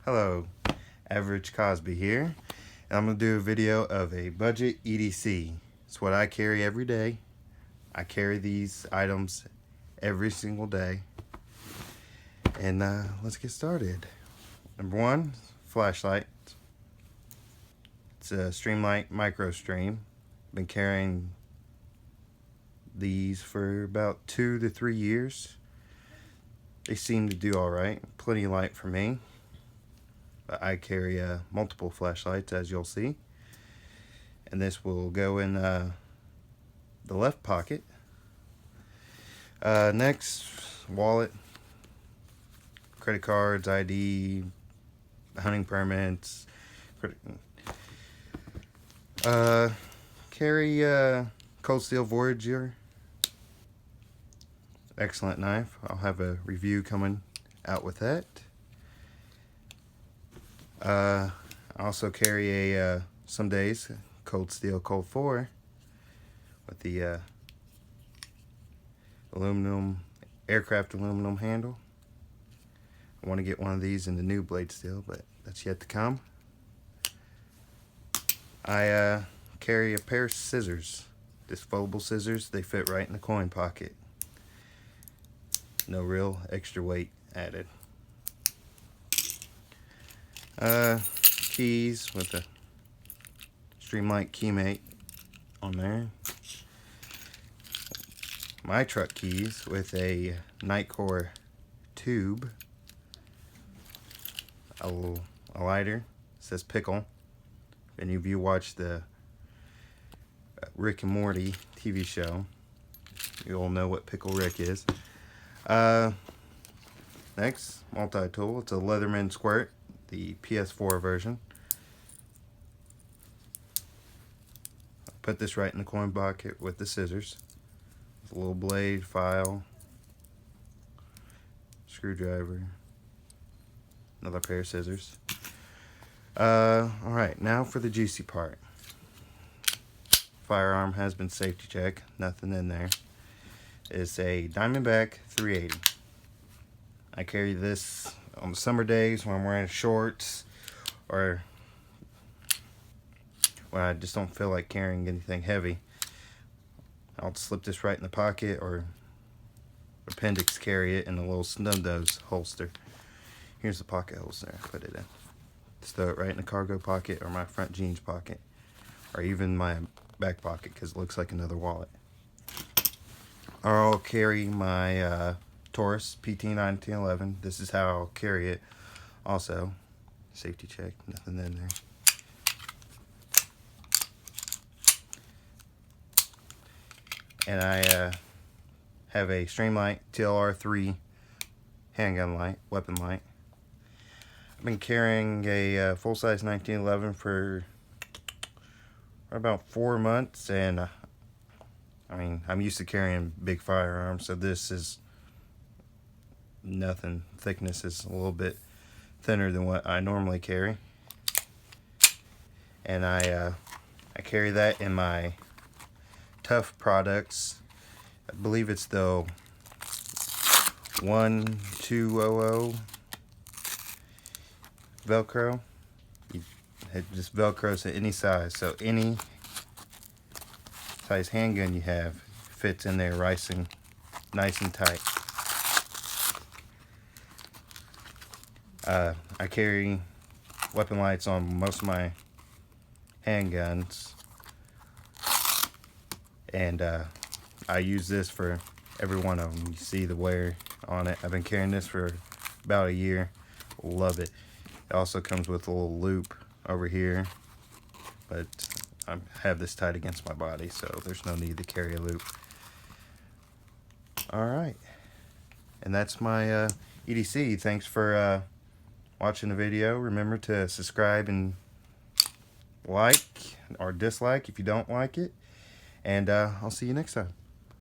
Hello, Average Cosby here, and I'm going to do a video of a budget EDC. It's what I carry every day. I carry these items every single day. And let's get started. Number one, flashlight. It's a Streamlight Micro Stream. Been carrying these for about 2 to 3 years. They seem to do alright. Plenty of light for me. I carry multiple flashlights, as you'll see, and this will go in the left pocket. Next, wallet, credit cards, ID, hunting permits. Carry Cold Steel Voyager. Excellent knife. I'll have a review coming out with that. I also carry a some days Cold Steel Cold 4 with the aircraft aluminum handle. I want to get one of these in the new blade steel, but that's yet to come. I carry a pair of scissors, disposable scissors. They fit right in the coin pocket. No real extra weight added. Keys with a Streamlight Keymate on there. My truck keys with a Nightcore tube. A lighter. It says Pickle. If any of you watch the Rick and Morty TV show, you all know what Pickle Rick is. Next, multi-tool. It's a Leatherman squirt, the PS4 version. Put this right in the coin pocket with the scissors. With a little blade, file, screwdriver, another pair of scissors. Alright, now for the juicy part. Firearm has been safety checked, nothing in there. It's a Diamondback 380. I carry this on the summer days when I'm wearing shorts or when I just don't feel like carrying anything heavy. I'll slip this right in the pocket or appendix carry it in a little snub nose holster. Here's the pocket holster I put it in. Just throw it right in the cargo pocket or my front jeans pocket or even my back pocket because it looks like another wallet. Or I'll carry my Taurus PT 1911. This is how I'll carry it. Also, safety check, nothing in there. And I have a Streamlight TLR3 handgun light, weapon light. I've been carrying a full-size 1911 for about 4 months, and I mean, I'm used to carrying big firearms, so this is nothing. Thickness is a little bit thinner than what I normally carry. And I carry that in my Tuff products. I believe it's the 1200 Velcro. It just Velcros at any size, so any size handgun you have fits in there nice and tight. I carry weapon lights on most of my handguns, and I use this for every one of them. You see the wear on it. I've been carrying this for about a year. Love it. It also comes with a little loop over here, but I have this tied against my body, so there's no need to carry a loop. Alright, and that's my EDC. Thanks for watching the video. Remember to subscribe and like or dislike if you don't like it, and I'll see you next time.